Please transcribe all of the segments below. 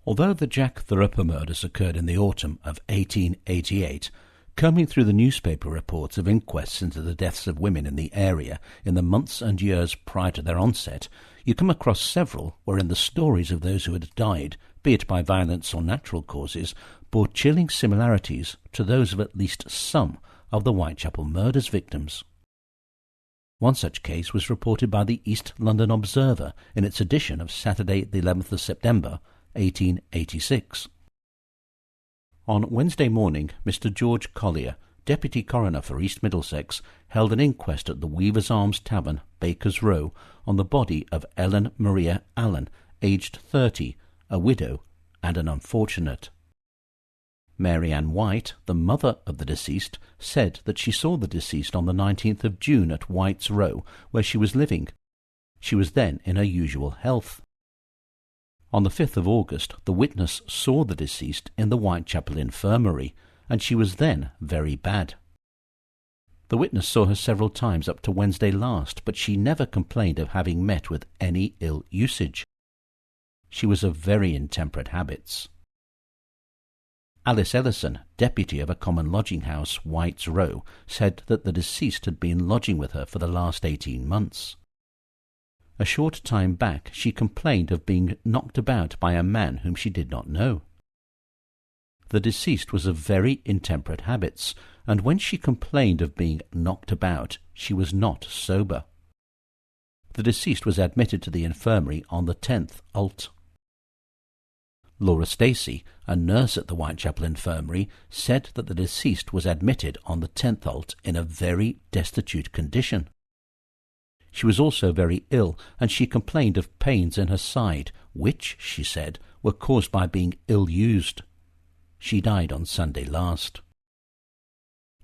Although the Jack the Ripper murders occurred in the autumn of 1888, combing through the newspaper reports of inquests into the deaths of women in the area in the months and years prior to their onset, you come across several wherein the stories of those who had died, be it by violence or natural causes, bore chilling similarities to those of at least some of the Whitechapel murders victims. One such case was reported by the East London Observer in its edition of Saturday the 11th of September, 1886. On Wednesday morning, Mr. George Collier, Deputy Coroner for East Middlesex, held an inquest at the Weaver's Arms Tavern, Baker's Row, on the body of Ellen Maria Allen, aged 30, a widow and an unfortunate. Mary Ann White, the mother of the deceased, said that she saw the deceased on the 19th of June at White's Row, where she was living. She was then in her usual health. On the 5th of August, the witness saw the deceased in the Whitechapel Infirmary, and she was then very bad. The witness saw her several times up to Wednesday last, but she never complained of having met with any ill usage. She was of very intemperate habits. Alice Ellison, deputy of a common lodging-house, White's Row, said that the deceased had been lodging with her for the last 18 months. A short time back she complained of being knocked about by a man whom she did not know. The deceased was of very intemperate habits, and when she complained of being knocked about, she was not sober. The deceased was admitted to the infirmary on the 10th ult. Laura Stacey, a nurse at the Whitechapel Infirmary, said that the deceased was admitted on the 10th ult in a very destitute condition. She was also very ill, and she complained of pains in her side, which, she said, were caused by being ill-used. She died on Sunday last.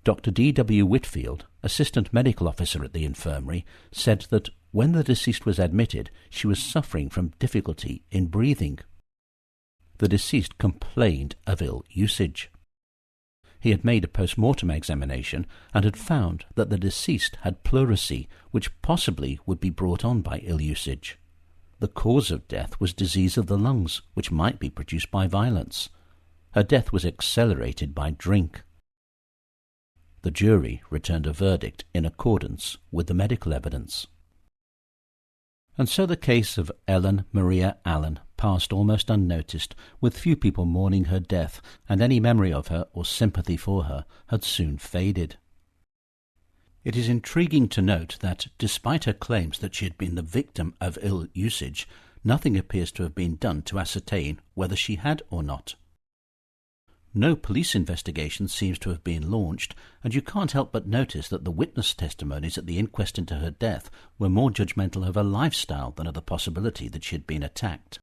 Dr. D. W. Whitfield, assistant medical officer at the infirmary, said that when the deceased was admitted, she was suffering from difficulty in breathing. The deceased complained of ill usage. He had made a post-mortem examination and had found that the deceased had pleurisy, which possibly would be brought on by ill usage. The cause of death was disease of the lungs, which might be produced by violence. Her death was accelerated by drink. The jury returned a verdict in accordance with the medical evidence. And so the case of Ellen Maria Allen passed almost unnoticed, with few people mourning her death, and any memory of her or sympathy for her had soon faded. It is intriguing to note that, despite her claims that she had been the victim of ill usage, nothing appears to have been done to ascertain whether she had or not. No police investigation seems to have been launched, and you can't help but notice that the witness testimonies at the inquest into her death were more judgmental of her lifestyle than of the possibility that she had been attacked.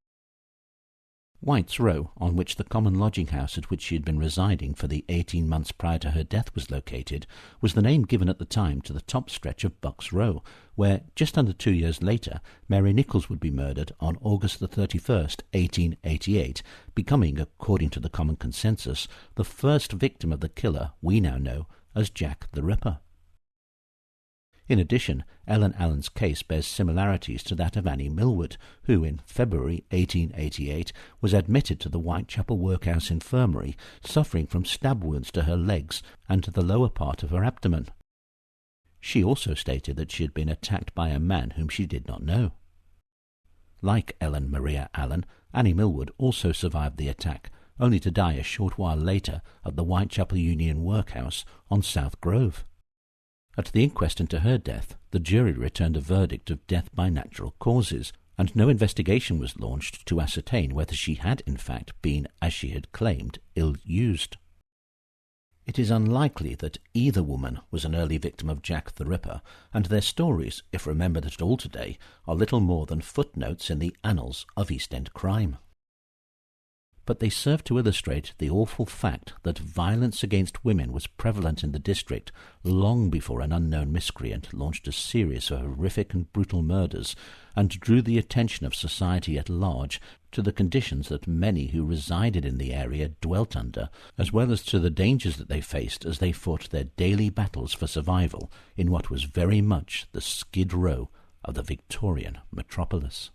White's Row, on which the common lodging-house at which she had been residing for the 18 months prior to her death was located, was the name given at the time to the top stretch of Bucks Row, where, just under 2 years later, Mary Nichols would be murdered on August the 31st, 1888, becoming, according to the common consensus, the first victim of the killer we now know as Jack the Ripper. In addition, Ellen Allen's case bears similarities to that of Annie Millward, who in February 1888 was admitted to the Whitechapel Workhouse Infirmary, suffering from stab wounds to her legs and to the lower part of her abdomen. She also stated that she had been attacked by a man whom she did not know. Like Ellen Maria Allen, Annie Millward also survived the attack, only to die a short while later at the Whitechapel Union Workhouse on South Grove. At the inquest into her death, the jury returned a verdict of death by natural causes, and no investigation was launched to ascertain whether she had in fact been, as she had claimed, ill-used. It is unlikely that either woman was an early victim of Jack the Ripper, and their stories, if remembered at all today, are little more than footnotes in the annals of East End crime. But they serve to illustrate the awful fact that violence against women was prevalent in the district long before an unknown miscreant launched a series of horrific and brutal murders and drew the attention of society at large to the conditions that many who resided in the area dwelt under, as well as to the dangers that they faced as they fought their daily battles for survival in what was very much the Skid Row of the Victorian metropolis.